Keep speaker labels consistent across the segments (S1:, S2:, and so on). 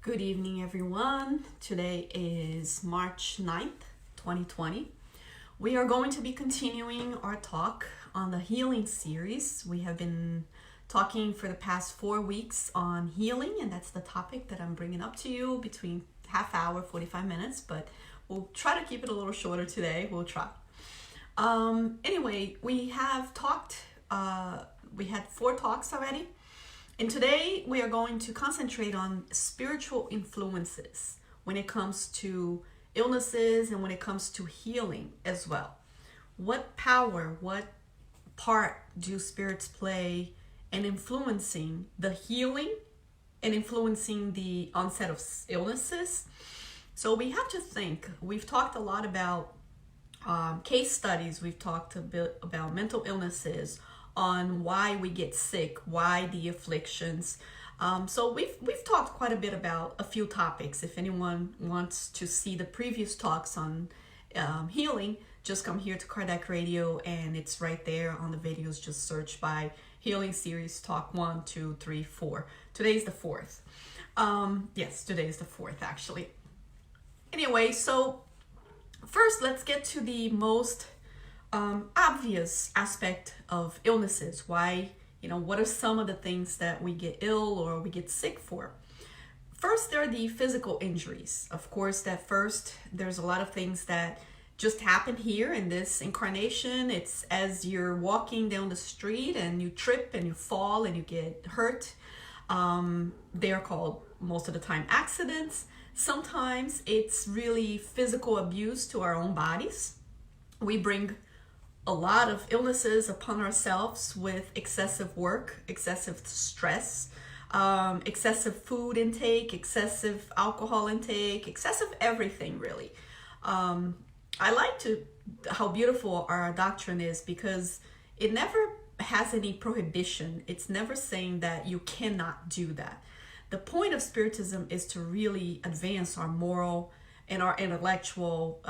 S1: Good evening, everyone. Today is March 9th, 2020. We are going to be continuing our talk on the healing series. We have been talking for the past 4 weeks on healing, and that's the topic that I'm bringing up to you between half hour, 45 minutes, but we'll try to keep it a little shorter today. We'll try. Anyway, we have talked, we had 4 talks already. And today we are going to concentrate on spiritual influences when it comes to illnesses and when it comes to healing as well. What power, what part do spirits play in influencing the healing and influencing the onset of illnesses? So we have to think. We've talked a lot about case studies. We've talked a bit about mental illnesses, on why we get sick, why the afflictions. So we've talked quite a bit about a few topics. If anyone wants to see the previous talks on healing, just come here to Kardec Radio, and it's right there on the videos. Just search by Healing Series Talk 1, 2, 3, 4. Today's the 4th. Yes, today is the 4th actually. Anyway, so first let's get to the most obvious aspect of illnesses. Why, what are some of the things that we get ill or we get sick for? First, there are the physical injuries. Of course, there's a lot of things that just happen here in this incarnation. It's as you're walking down the street and you trip and you fall and you get hurt. They're called, most of the time, accidents. Sometimes it's really physical abuse to our own bodies. We bring a lot of illnesses upon ourselves with excessive work, excessive stress, excessive food intake, excessive alcohol intake, excessive everything really. I like how beautiful our doctrine is, because it never has any prohibition. It's never saying that you cannot do that. The point of Spiritism is to really advance our moral and our intellectual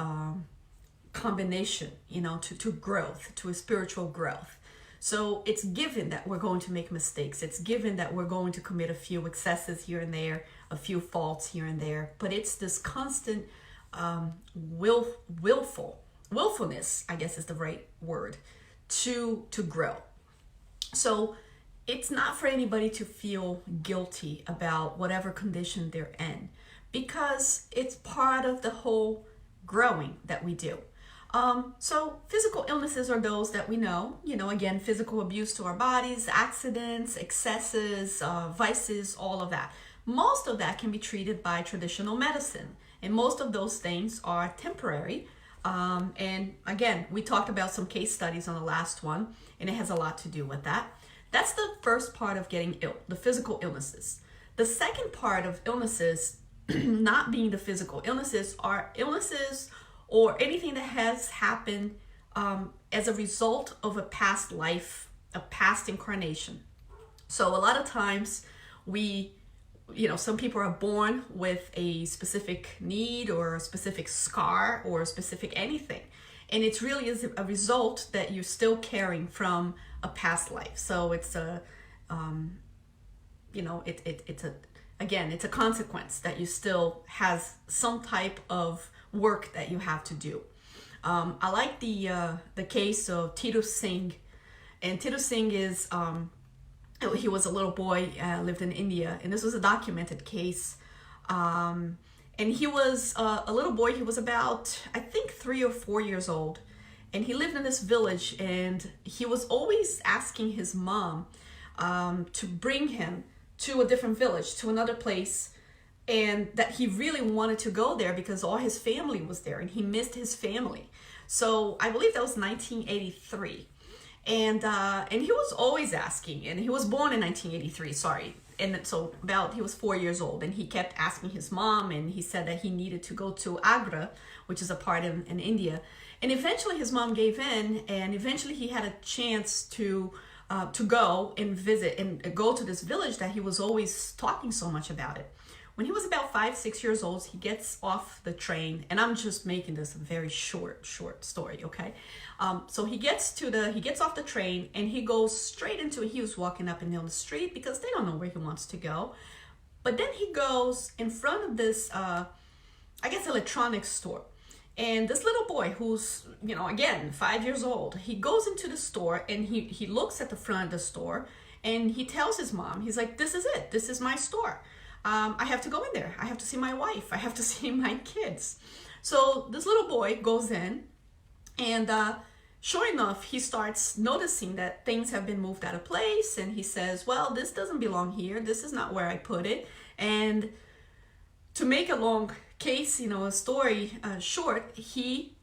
S1: combination, to growth, to a spiritual growth. So it's given that we're going to make mistakes. It's given that we're going to commit a few excesses here and there, a few faults here and there. But it's this constant willfulness, I guess is the right word, to grow. So it's not for anybody to feel guilty about whatever condition they're in, because it's part of the whole growing that we do. So physical illnesses are those that we know, again, physical abuse to our bodies, accidents, excesses, vices, all of that. Most of that can be treated by traditional medicine, and most of those things are temporary. And again, we talked about some case studies on the last one, and it has a lot to do with that. That's the first part of getting ill, the physical illnesses. The second part of illnesses, not being the physical illnesses, are illnesses or anything that has happened as a result of a past life, a past incarnation. So a lot of times some people are born with a specific need or a specific scar or a specific anything. And it really is a result that you're still carrying from a past life. So it's it's a consequence that you still has some type of work that you have to do. I like the case of Tito Singh, and Tito Singh is he was a little boy, lived in India, and this was a documented case. And he was a little boy. He was about, I think, 3 or 4 years old, and he lived in this village. And he was always asking his mom to bring him to a different village, to another place, and that he really wanted to go there because all his family was there and he missed his family. So I believe that was 1983. And he was always asking, and he was born in 1983, sorry. And so he was 4 years old, and he kept asking his mom, and he said that he needed to go to Agra, which is a part in India. And eventually his mom gave in, and eventually he had a chance to go and visit and go to this village that he was always talking so much about it. When he was about 5, 6 years old, he gets off the train, and I'm just making this a very short story, okay? So he gets off the train, and he goes straight into, he was walking up and down the street because they don't know where he wants to go. But then he goes in front of this, I guess, electronics store. And this little boy who's, again, 5 years old, he goes into the store and he looks at the front of the store and he tells his mom, he's like, this is it. This is my store. I have to go in there. I have to see my wife. I have to see my kids. So this little boy goes in and sure enough, he starts noticing that things have been moved out of place. And he says, well, this doesn't belong here. This is not where I put it. And to make a long case, a story short, he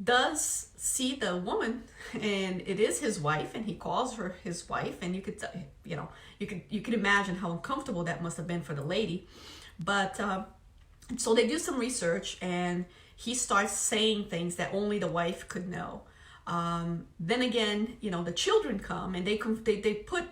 S1: does see the woman and it is his wife, and he calls her his wife, and you could imagine how uncomfortable that must have been for the lady. But so they do some research and he starts saying things that only the wife could know. Then again, the children come and they put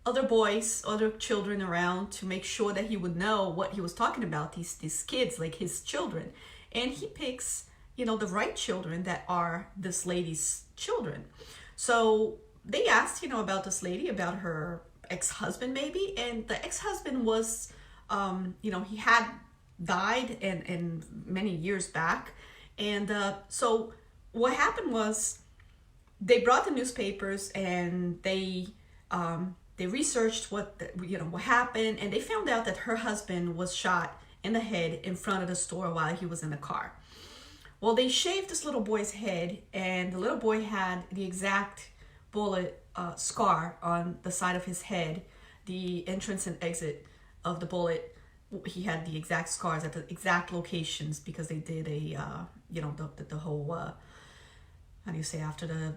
S1: other boys, other children around to make sure that he would know what he was talking about, these kids, like his children. And he picks, the right children that are this lady's children. So they asked, about this lady, about her ex-husband maybe. And the ex-husband was, he had died and many years back. And so what happened was they brought the newspapers and they researched what happened, and they found out that her husband was shot in the head in front of the store while he was in the car. Well, they shaved this little boy's head, and the little boy had the exact bullet scar on the side of his head, the entrance and exit of the bullet. He had the exact scars at the exact locations because they did a the whole how do you say, after the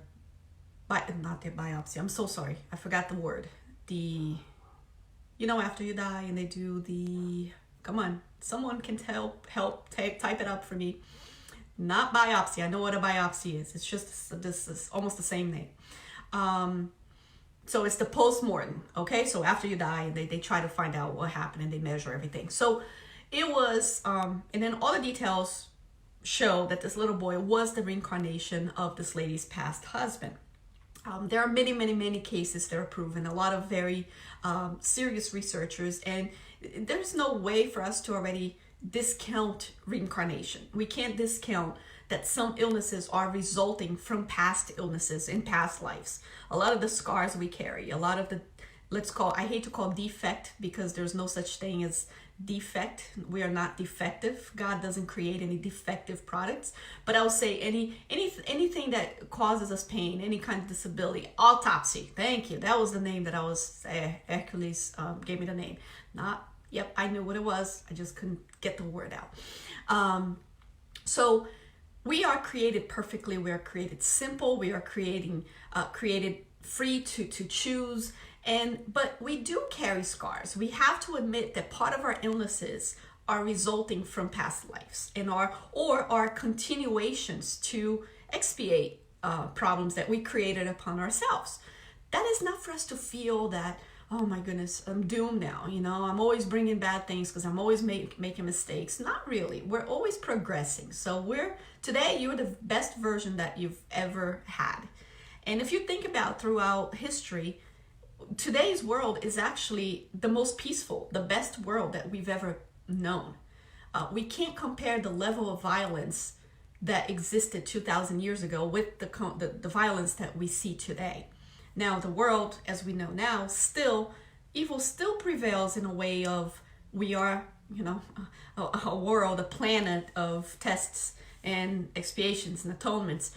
S1: not the biopsy, I'm so sorry, I forgot the word, after you die and they do the, come on, someone can help type it up for me. Not biopsy, I know what a biopsy is. It's just, this is almost the same name. So it's the post-mortem, okay? So after you die, they try to find out what happened and they measure everything. So it was, and then all the details show that this little boy was the reincarnation of this lady's past husband. There are many, many, many cases that are proven, a lot of very serious researchers, and there's no way for us to already discount reincarnation. We can't discount that some illnesses are resulting from past illnesses in past lives. A lot of the scars we carry, a lot of the, I hate to call defect because there's no such thing as defect. We are not defective. God doesn't create any defective products. But I would say anything that causes us pain, any kind of disability, autopsy. Thank you. That was the name that I was, Hercules gave me the name. Yep, I knew what it was. I just couldn't get the word out. So we are created perfectly. We are created simple. We are created free to choose. But we do carry scars. We have to admit that part of our illnesses are resulting from past lives and are continuations to expiate problems that we created upon ourselves. That is not for us to feel that, oh my goodness, I'm doomed now. I'm always bringing bad things because I'm always making mistakes. Not really. We're always progressing. So today you're the best version that you've ever had. And if you think about throughout history, today's world is actually the most peaceful, the best world that we've ever known. We can't compare the level of violence that existed 2,000 years ago with the violence that we see today. Now, the world, as we know now, evil still prevails in a way of we are, a world, a planet of tests and expiations and atonements.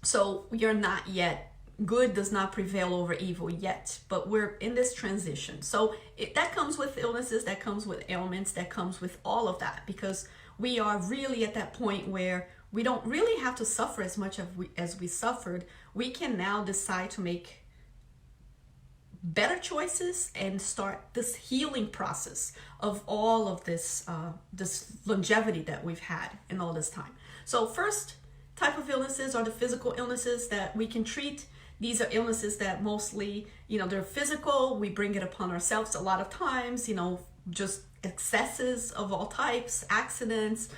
S1: So we are not yet, good does not prevail over evil yet, but we're in this transition. So that comes with illnesses, that comes with ailments, that comes with all of that, because we are really at that point where we don't really have to suffer as much as we suffered. We can now decide to make better choices and start this healing process of all of this longevity that we've had in all this time. So first type of illnesses are the physical illnesses that we can treat. These are illnesses that mostly, they're physical. We bring it upon ourselves a lot of times, just excesses of all types, accidents,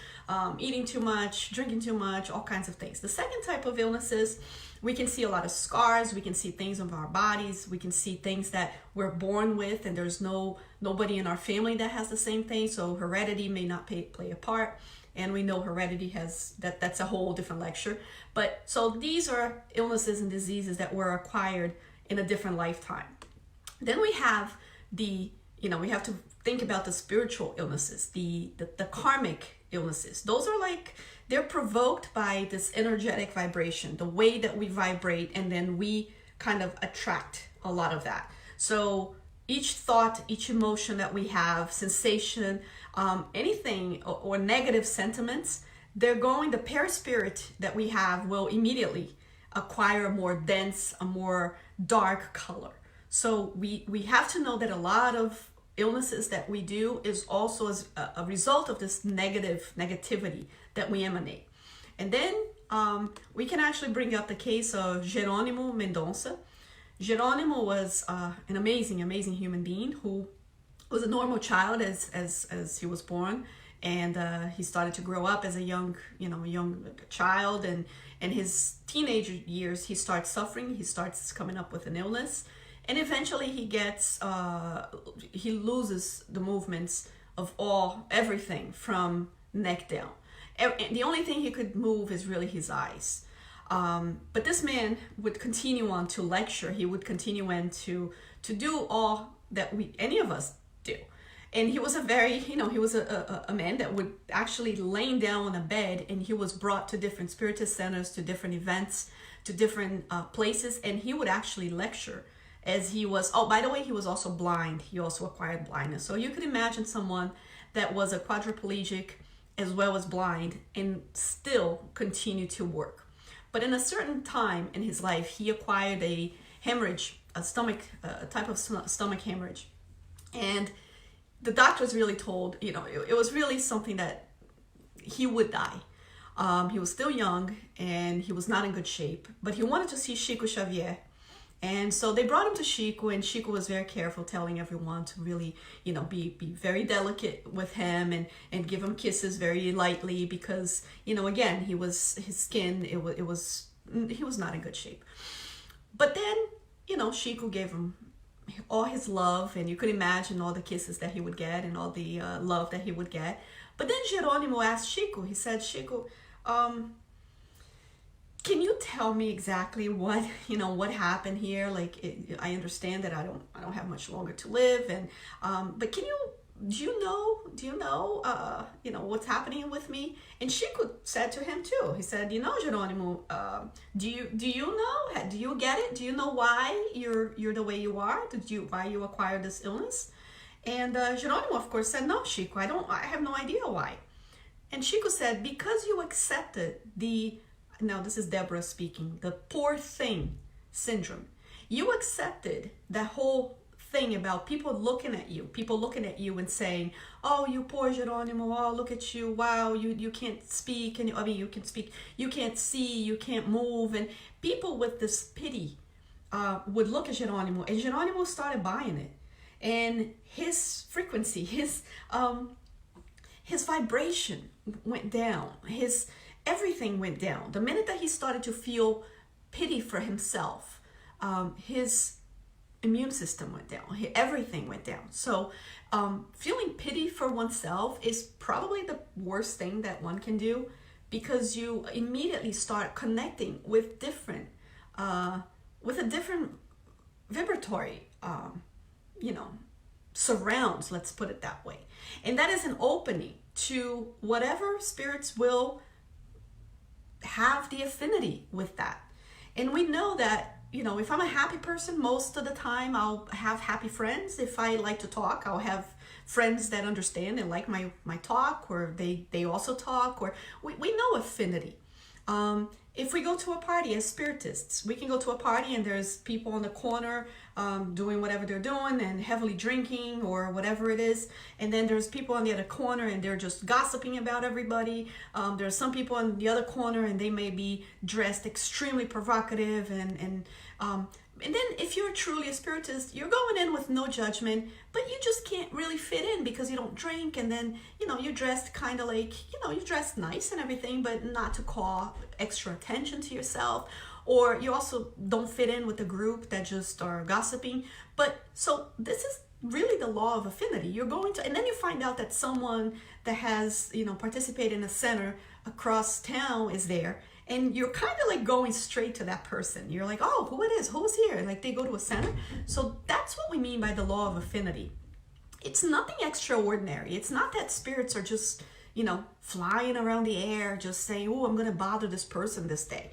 S1: eating too much, drinking too much, all kinds of things. The second type of illnesses, we can see a lot of scars, we can see things of our bodies, we can see things that we're born with, and there's nobody in our family that has the same thing, so heredity may not play a part. And we know heredity has, that's a whole different lecture. But so these are illnesses and diseases that were acquired in a different lifetime. Then we have we have to think about the spiritual illnesses, the karmic illnesses. Those are like, they're provoked by this energetic vibration, the way that we vibrate, and then we kind of attract a lot of that. So each thought, each emotion that we have, sensation, anything or negative sentiments, the perispirit that we have will immediately acquire a more dense, a more dark color. So we have to know that a lot of illnesses that we do is also as a result of this negativity that we emanate. And then we can actually bring up the case of Jerônimo Mendonça. Jerônimo was an amazing human being who was a normal child as he was born, and he started to grow up as a young child, and in his teenage years he starts suffering, he starts coming up with an illness, and eventually he loses the movements of everything from neck down. The only thing he could move is really his eyes. But this man would continue on to lecture. He would continue on to do all that any of us do. And he was a man that would actually lay down on a bed, and he was brought to different spiritist centers, to different events, to different places, and he would actually lecture as he was. Oh, by the way, he was also blind. He also acquired blindness. So you could imagine someone that was a quadriplegic as well as blind and still continue to work. But in a certain time in his life, he acquired a hemorrhage, a type of stomach hemorrhage. And the doctors really told, it was really something that he would die. He was still young and he was not in good shape, but he wanted to see Chico Xavier. And so they brought him to Chico, and Chico was very careful, telling everyone to really, be very delicate with him and give him kisses very lightly, because, again, his skin, he was not in good shape. But then, Chico gave him all his love, and you could imagine all the kisses that he would get and all the love that he would get. But then Jerônimo asked Chico, he said, Chico, can you tell me exactly what happened here? I understand that I don't have much longer to live, and but do you know what's happening with me? And Chico said to him too. He said, Jerônimo, do you know? Do you get it? Do you know why you're the way you are? Why you acquired this illness? And Jerônimo, of course, said, no, Chico, I have no idea why. And Chico said, because you accepted now this is Debora speaking, the poor thing syndrome. You accepted that whole thing about people looking at you and saying, oh, you poor Jerônimo, oh, look at you, wow, you can't speak, and you can speak, you can't see, you can't move, and people with this pity would look at Jerônimo, and Jerônimo started buying it, and his frequency, his vibration went down, everything went down. The minute that he started to feel pity for himself, his immune system went down. Everything went down. So feeling pity for oneself is probably the worst thing that one can do, because you immediately start connecting with a different vibratory, surrounds, let's put it that way. And that is an opening to whatever spirits will have the affinity with that. And we know that, if I'm a happy person, most of the time I'll have happy friends. If I like to talk, I'll have friends that understand and like my talk, or they also talk, or we know affinity. If we go to a party as spiritists, we can go to a party and there's people on the corner doing whatever they're doing and heavily drinking or whatever it is. And then there's people on the other corner and they're just gossiping about everybody. There's some people on the other corner and they may be dressed extremely provocative and And then if you're truly a spiritist, you're going in with no judgment, but you just can't really fit in because you don't drink. And then, you're dressed kind of like, you're dressed nice and everything, but not to call extra attention to yourself. Or you also don't fit in with the group that just are gossiping. But so this is really the law of affinity. You're going to, and then you find out that someone that has, participated in a center across town is there. And you're kind of like going straight to that person. You're like, oh, who's here? Like they go to a center. So that's what we mean by the law of affinity. It's nothing extraordinary. It's not that spirits are just, flying around the air, just saying, oh, I'm going to bother this person this day.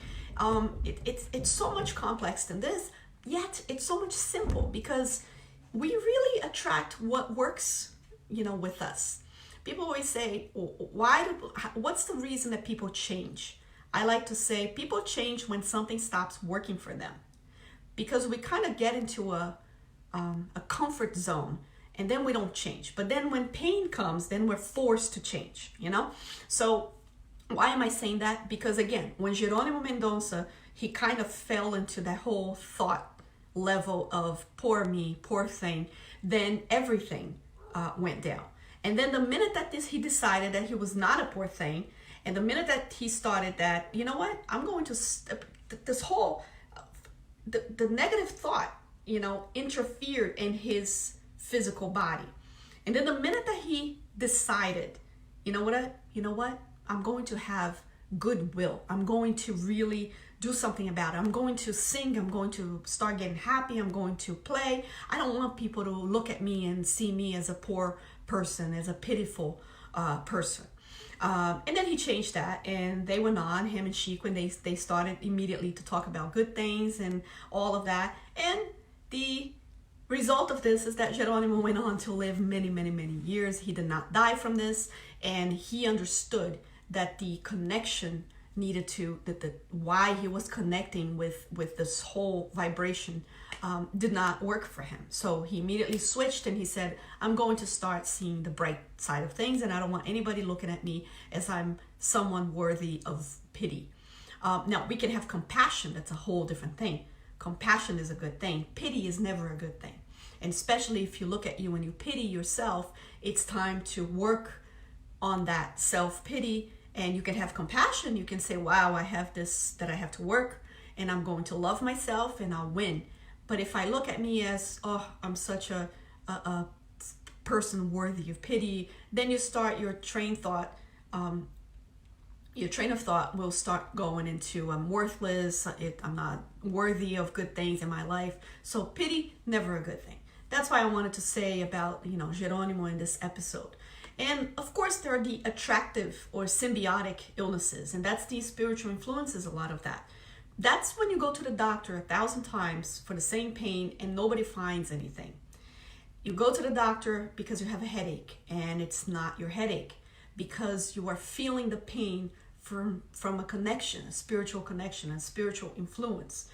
S1: It's so much complex than this, yet it's so much simple because we really attract what works, with us. People always say, what's the reason that people change? I like to say people change when something stops working for them, because we kind of get into a comfort zone and then we don't change. But then when pain comes, then we're forced to change, So why am I saying that? Because again, when Geronimo Mendonça, he kind of fell into that whole thought level of poor me, poor thing, then everything went down. And then the minute that he decided that he was not a poor thing, and the minute that he started that, I'm going to, this whole, the negative thought, interfered in his physical body. And then the minute that he decided, you know what, I'm going to have goodwill. I'm going to really do something about it. I'm going to sing. I'm going to start getting happy. I'm going to play. I don't want people to look at me and see me as a poor person, as a pitiful person. And then he changed that, and they went on, him and Chico, and they started immediately to talk about good things and all of that. And the result of this is that Geronimo went on to live many, many, many years. He did not die from this, and he understood that the connection needed to, why he was connecting with this whole vibration did not work for him. So he immediately switched and he said, I'm going to start seeing the bright side of things, and I don't want anybody looking at me as I'm someone worthy of pity. Now, we can have compassion. That's a whole different thing. Compassion is a good thing. Pity is never a good thing. And especially if you look at you and you pity yourself, it's time to work on that self-pity. And you can have compassion. You can say, wow, I have this that I have to work, and I'm going to love myself and I'll win. But if I look at me as, oh, I'm such a person worthy of pity, then you start your train of thought will start going into, I'm worthless, I'm not worthy of good things in my life. So pity, never a good thing. That's why I wanted to say about, Geronimo in this episode. And of course, there are the attractive or symbiotic illnesses, and that's the spiritual influences, a lot of that. That's when you go to the doctor 1,000 times for the same pain and nobody finds anything. You go to the doctor because you have a headache, and it's not your headache, because you are feeling the pain from a connection, a spiritual connection, a spiritual influence.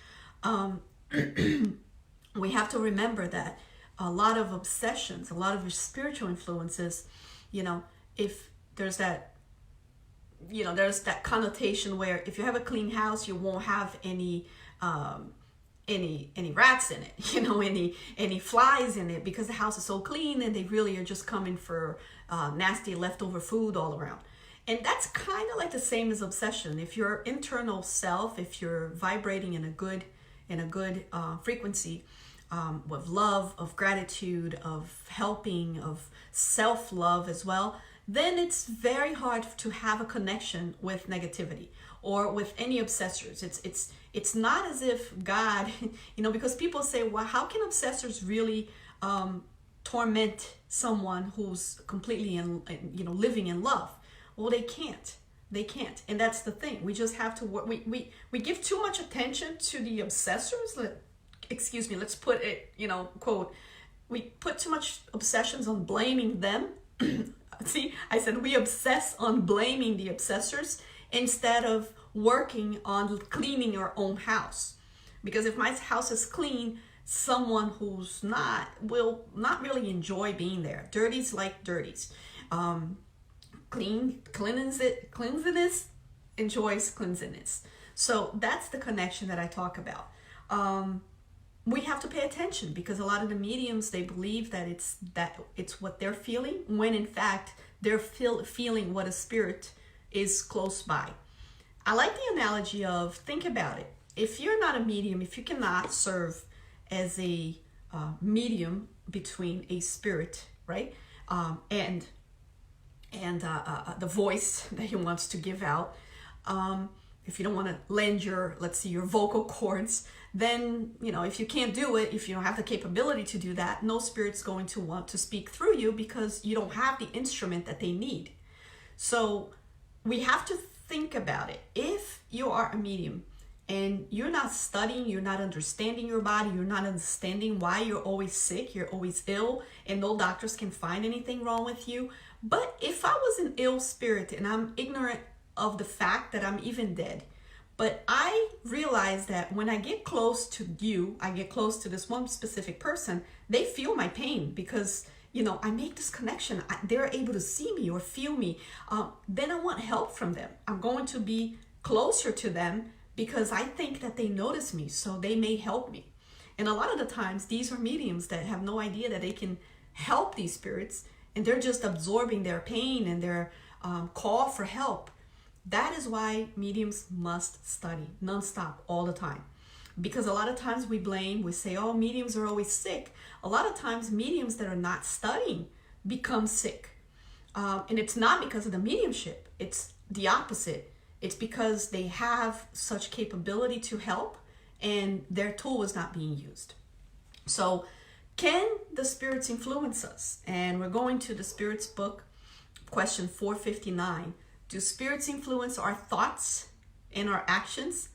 S1: We have to remember that a lot of obsessions, a lot of your spiritual influences, if there's that, there's that connotation where if you have a clean house, you won't have any rats in it, any flies in it, because the house is so clean and they really are just coming for nasty leftover food all around. And that's kind of like the same as obsession. If your internal self, if you're vibrating in a good frequency, with love, of gratitude, of helping, of self-love as well, then it's very hard to have a connection with negativity or with any obsessors. It's not as if God, because people say, well, how can obsessors really torment someone who's completely living in love? Well, they can't. And that's the thing. We just have to work. We give too much attention to the obsessors. Let's put it, quote, we put too much obsessions on blaming them. See, I said we obsess on blaming the obsessors instead of working on cleaning our own house. Because if my house is clean, someone who's not will not really enjoy being there. Dirties like dirties. Cleanliness enjoys cleanliness. So that's the connection that I talk about. we have to pay attention, because a lot of the mediums, they believe that it's what they're feeling, when in fact they're feeling what a spirit is close by. I like the analogy of, think about it. If you're not a medium, if you cannot serve as a medium between a spirit, right, and the voice that he wants to give out, if you don't want to lend your, let's see, your vocal cords, then, if you can't do it, if you don't have the capability to do that, no spirit's going to want to speak through you, because you don't have the instrument that they need. So we have to think about it. If you are a medium and you're not studying, you're not understanding your body, you're not understanding why you're always sick, you're always ill, and no doctors can find anything wrong with you. But if I was an ill spirit and I'm ignorant of the fact that I'm even dead, but I realize that when I get close to you, I get close to this one specific person, they feel my pain, because I make this connection. They're able to see me or feel me. Then I want help from them. I'm going to be closer to them because I think that they notice me, so they may help me. And a lot of the times, these are mediums that have no idea that they can help these spirits, and they're just absorbing their pain and their call for help. That is why mediums must study nonstop all the time. Because a lot of times we say, oh, mediums are always sick. A lot of times mediums that are not studying become sick. And it's not because of the mediumship. It's the opposite. It's because they have such capability to help and their tool is not being used. So can the spirits influence us? And we're going to the spirits book, question 459. Do spirits influence our thoughts and our actions?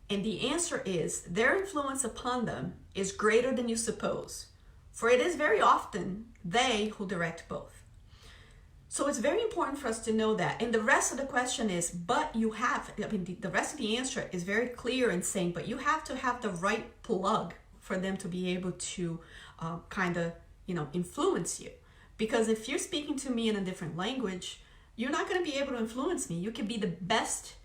S1: And the answer is, their influence upon them is greater than you suppose, for it is very often they who direct both. So it's very important for us to know that. And the rest of the question is, the rest of the answer is very clear in saying, but you have to have the right plug for them to be able to influence you. Because if you're speaking to me in a different language, you're not going to be able to influence me. You can be the best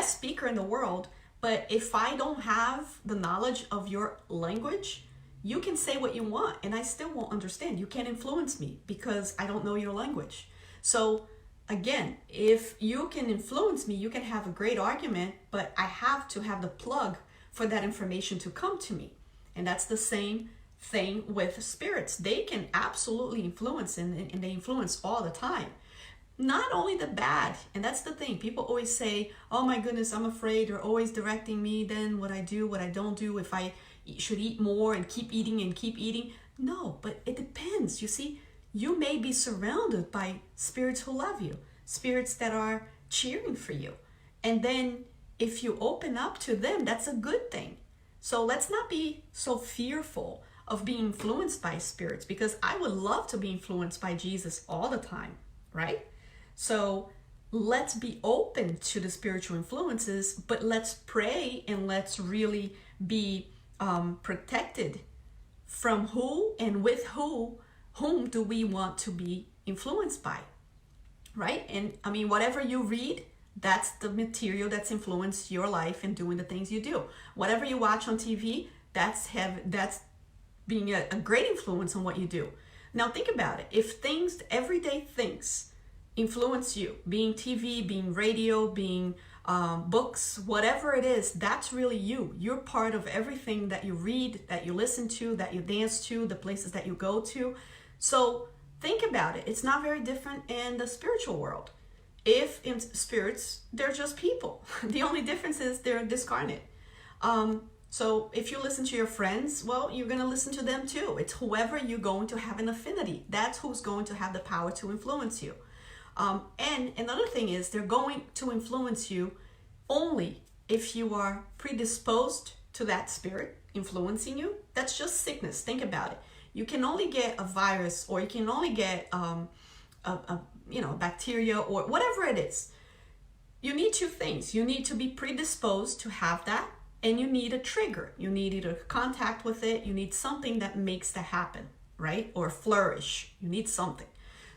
S1: speaker in the world, but if I don't have the knowledge of your language, you can say what you want and I still won't understand. You can't influence me because I don't know your language. So again, if you can influence me, you can have a great argument, but I have to have the plug for that information to come to me. And that's the same thing with spirits. They can absolutely influence, and they influence all the time. Not only the bad, and that's the thing. People always say, oh my goodness, I'm afraid. They're always directing me then what I do, what I don't do, if I should eat more and keep eating and keep eating. No, but it depends. You see, you may be surrounded by spirits who love you, spirits that are cheering for you. And then if you open up to them, that's a good thing. So let's not be so fearful of being influenced by spirits, because I would love to be influenced by Jesus all the time, right? So let's be open to the spiritual influences, but let's pray and let's really be protected from who and with whom do we want to be influenced by, right? And I mean, whatever you read, that's the material that's influenced your life and doing the things you do. Whatever you watch on TV, that's being a great influence on what you do. Now think about it. If everyday things influence you, being TV, being radio, being books, whatever it is, that's really you. You're part of everything that you read, that you listen to, that you dance to, the places that you go to. So think about it. It's not very different in the spiritual world. If in spirits, they're just people. The only difference is they're discarnate. So if you listen to your friends, well, you're going to listen to them too. It's whoever you're going to have an affinity. That's who's going to have the power to influence you. And another thing is, they're going to influence you only if you are predisposed to that spirit influencing you. That's just sickness. Think about it. You can only get a virus, or you can only get bacteria, or whatever it is. You need two things. You need to be predisposed to have that, and you need a trigger. You need either contact with it. You need something that makes that happen, right? Or flourish. You need something.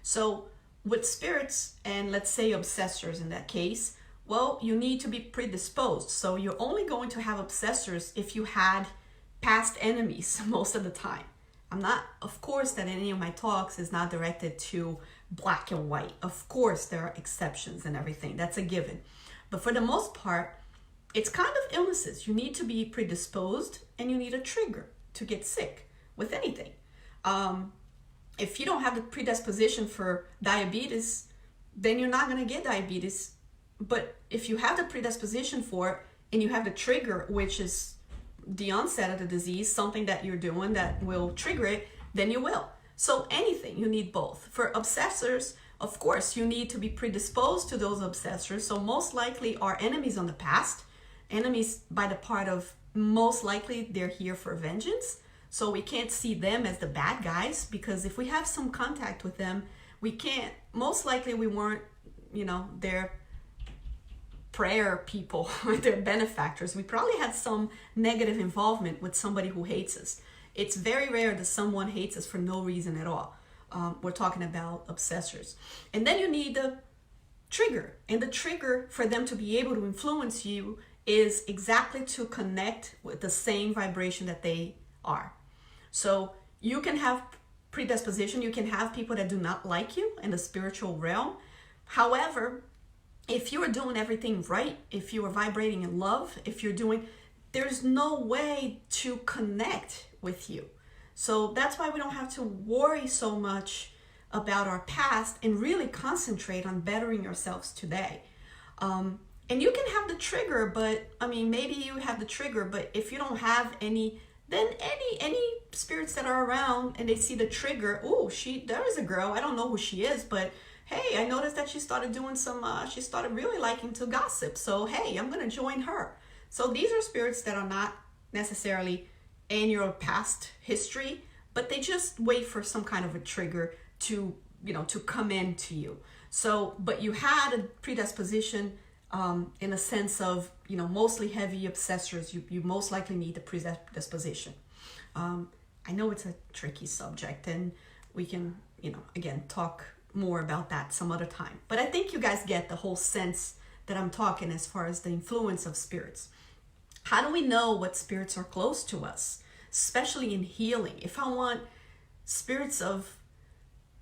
S1: So with spirits, and let's say obsessors in that case, well, you need to be predisposed. So you're only going to have obsessors if you had past enemies most of the time. I'm not, of course, that any of my talks is not directed to black and white. Of course, there are exceptions and everything. That's a given. But for the most part, it's kind of illnesses. You need to be predisposed and you need a trigger to get sick with anything. If you don't have the predisposition for diabetes, then you're not going to get diabetes. But if you have the predisposition for it and you have the trigger, which is the onset of the disease, something that you're doing that will trigger it, then you will. So anything, you need both. For obsessors, of course, you need to be predisposed to those obsessors. So most likely our enemies on the past, enemies by the part of most likely they're here for vengeance. So we can't see them as the bad guys, because if we have some contact with them, we can't, most likely we weren't, their prayer people, their benefactors. We probably had some negative involvement with somebody who hates us. It's very rare that someone hates us for no reason at all. We're talking about obsessors. And then you need the trigger. And the trigger for them to be able to influence you is exactly to connect with the same vibration that they are. So you can have predisposition, you can have people that do not like you in the spiritual realm. However, if you are doing everything right, if you are vibrating in love, there's no way to connect with you. So that's why we don't have to worry so much about our past and really concentrate on bettering ourselves today. And you can have the trigger, but maybe you have the trigger, but if you don't have any, then any spirits that are around and they see the trigger, there is a girl, I don't know who she is, but hey, I noticed that she started doing she started really liking to gossip. So hey, I'm going to join her. So these are spirits that are not necessarily in your past history, but they just wait for some kind of a trigger to come into you. So, but you had a predisposition in a sense of, mostly heavy obsessors. You most likely need the predisposition. I know it's a tricky subject and we can, again, talk more about that some other time. But I think you guys get the whole sense that I'm talking as far as the influence of spirits. How do we know what spirits are close to us, especially in healing? If I want spirits of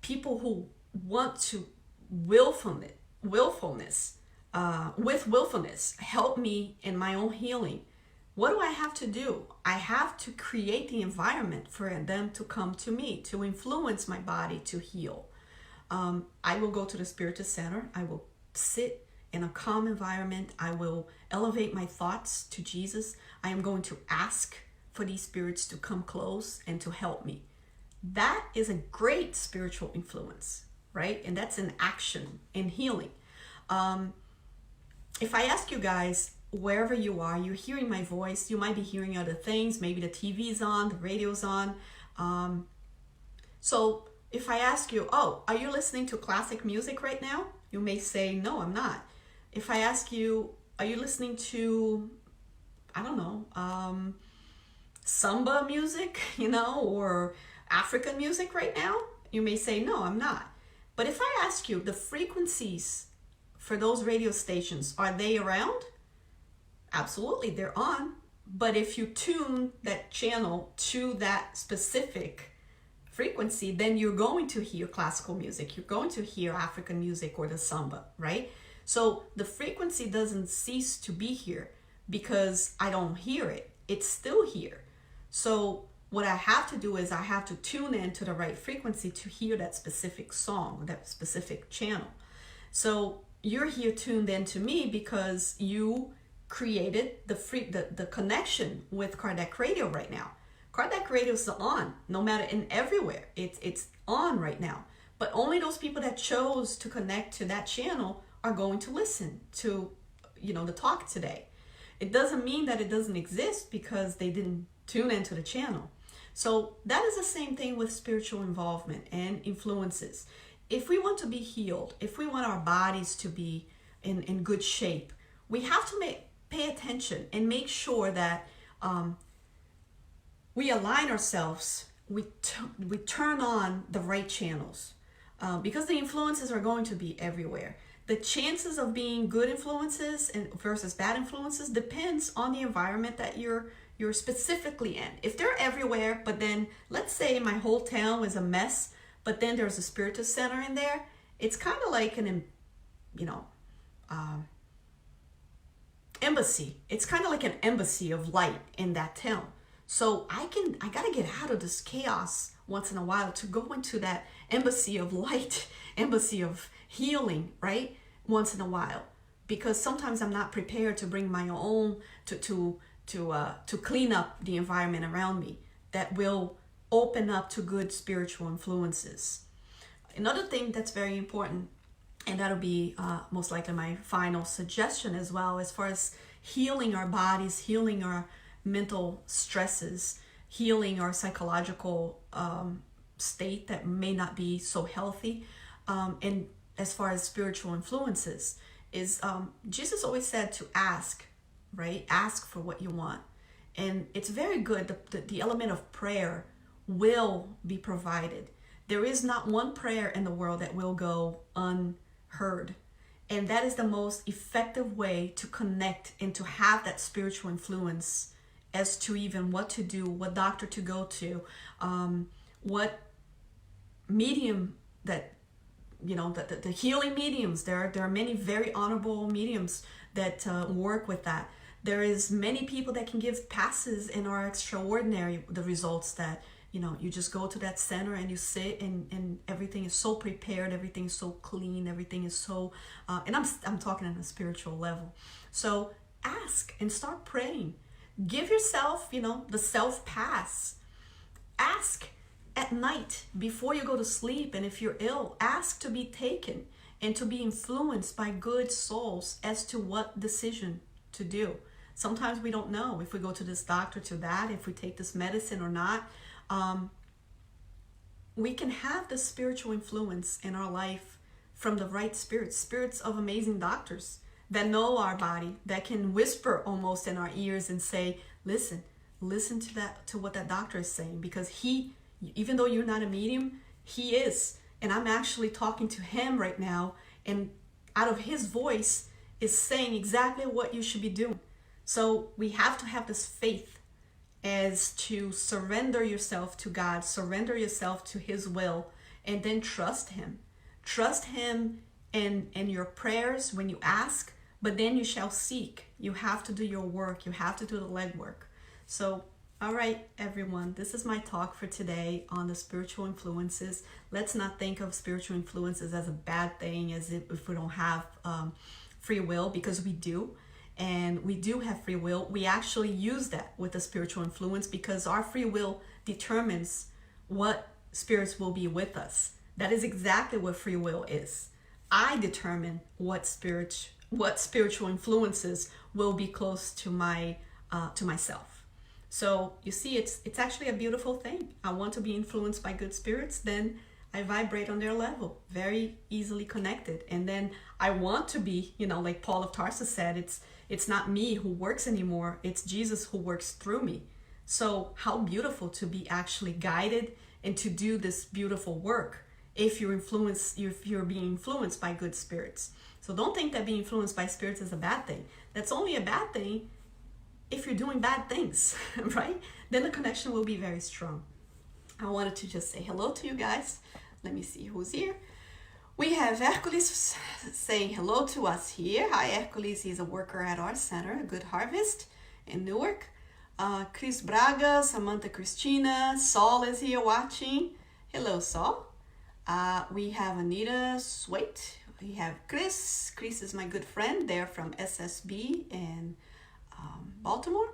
S1: people who want to willfulness, with willfulness, help me in my own healing, what do I have to do? I have to create the environment for them to come to me, to influence my body to heal. I will go to the Spiritus Center. I will sit in a calm environment. I will elevate my thoughts to Jesus. I am going to ask for these spirits to come close and to help me. That is a great spiritual influence, right? And that's an action in healing. If I ask you guys, wherever you are, you're hearing my voice, you might be hearing other things. Maybe the TV's on, the radio's on. So if I ask you, are you listening to classic music right now? You may say, no, I'm not. If I ask you, are you listening to, I don't know, samba music, or African music right now? You may say, no, I'm not. But if I ask you the frequencies for those radio stations, are they around? Absolutely, they're on. But if you tune that channel to that specific frequency, then you're going to hear classical music, you're going to hear African music or the samba, right? So the frequency doesn't cease to be here because I don't hear it. It's still here. So what I have to do is I have to tune in to the right frequency to hear that specific song, that specific channel. So you're here tuned in to me because you created the connection with Kardec Radio right now. Kardec Radio is on, no matter in everywhere. It's on right now. But only those people that chose to connect to that channel are going to listen to, the talk today. It doesn't mean that it doesn't exist because they didn't tune into the channel. So that is the same thing with spiritual involvement and influences. If we want to be healed, if we want our bodies to be in good shape, we have to pay attention and make sure that we align ourselves, we turn on the right channels, because the influences are going to be everywhere. The chances of being good influences versus bad influences depends on the environment that you're you're specifically in. If they're everywhere, but then let's say my whole town is a mess, but then there's a spiritual center in there, it's kind of like an, embassy. It's kind of like an embassy of light in that town. So I gotta get out of this chaos once in a while to go into that embassy of light, embassy of healing, right? Once in a while, because sometimes I'm not prepared to bring my own to clean up the environment around me that will open up to good spiritual influences. Another thing that's very important, and that'll be most likely my final suggestion as well, as far as healing our bodies, healing our mental stresses, healing our psychological state that may not be so healthy, and as far as spiritual influences, is Jesus always said to ask, right? Ask for what you want. And it's very good. The element of prayer will be provided. There is not one prayer in the world that will go unheard. And that is the most effective way to connect and to have that spiritual influence as to even what to do, what doctor to go to, what medium that, the healing mediums. There are many very honorable mediums that work with that. There is many people that can give passes and are extraordinary, the results that, you just go to that center and you sit and everything is so prepared, everything is so clean, everything is so, and I'm talking on a spiritual level. So ask and start praying. Give yourself, the self pass. Ask at night before you go to sleep, and if you're ill, ask to be taken and to be influenced by good souls as to what decision to do. Sometimes we don't know if we go to this doctor, to that, if we take this medicine or not. We can have the spiritual influence in our life from the right spirits of amazing doctors that know our body, that can whisper almost in our ears and say, listen to what that doctor is saying, because he, even though you're not a medium, he is. And I'm actually talking to him right now, and out of his voice is saying exactly what you should be doing. So we have to have this faith as to surrender yourself to God, surrender yourself to his will, and then trust him. Trust him in your prayers when you ask, but then you shall seek. You have to do your work. You have to do the legwork. So, all right, everyone, this is my talk for today on the spiritual influences. Let's not think of spiritual influences as a bad thing, as if we don't have free will, because we do. And we do have free will. We actually use that with the spiritual influence, because our free will determines what spirits will be with us. That is exactly what free will is. I determine what spiritual influences will be close to myself. So you see, it's actually a beautiful thing. I want to be influenced by good spirits, then I vibrate on their level, very easily connected. And then I want to be, like Paul of Tarsus said, it's not me who works anymore, it's Jesus who works through me. So how beautiful to be actually guided and to do this beautiful work if you're being influenced by good spirits. So don't think that being influenced by spirits is a bad thing. That's only a bad thing if you're doing bad things, right? Then the connection will be very strong. I wanted to just say hello to you guys. Let me see who's here. We have Hercules saying hello to us here. Hi, Hercules. He's a worker at our center, Good Harvest in Newark. Chris Braga, Samantha Christina, Saul is here watching. Hello, Saul. We have Anita Swaite. We have Chris. Chris is my good friend. They're from SSB in Baltimore.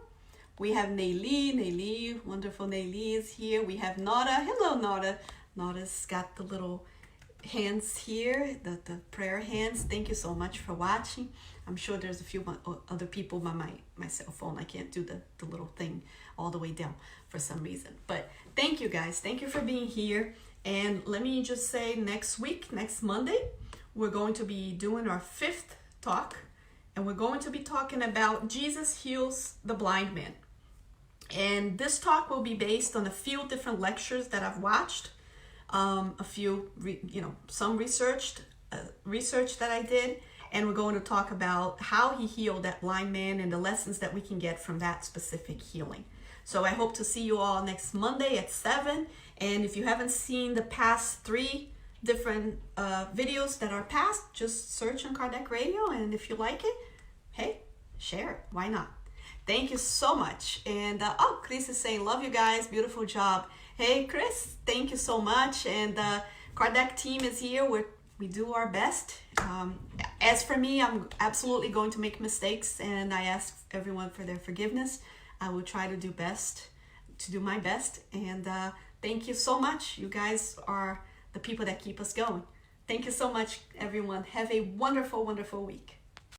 S1: We have Nayli, wonderful Nayli is here. We have Nada. Hello, Nada. Nada's got the little hands here, the prayer hands. Thank you so much for watching. I'm sure there's a few other people by my cell phone. I can't do the little thing all the way down for some reason. But thank you guys. Thank you for being here. And let me just say, next Monday, we're going to be doing our 5th talk. And we're going to be talking about Jesus heals the blind man. And this talk will be based on a few different lectures that I've watched. Some research that I did, and we're going to talk about how he healed that blind man and the lessons that we can get from that specific healing. So I hope to see you all next Monday at 7. And if you haven't seen the past 3 different videos that are past, just search on Kardec Radio, and if you like it, hey, share it. Why not? Thank you so much. And oh, Chris is saying, love you guys, beautiful job. Hey Chris, thank you so much. And the Kardec team is here. We do our best. As for me, I'm absolutely going to make mistakes, and I ask everyone for their forgiveness. I will try to do my best. And thank you so much. You guys are the people that keep us going. Thank you so much, everyone. Have a wonderful, wonderful week.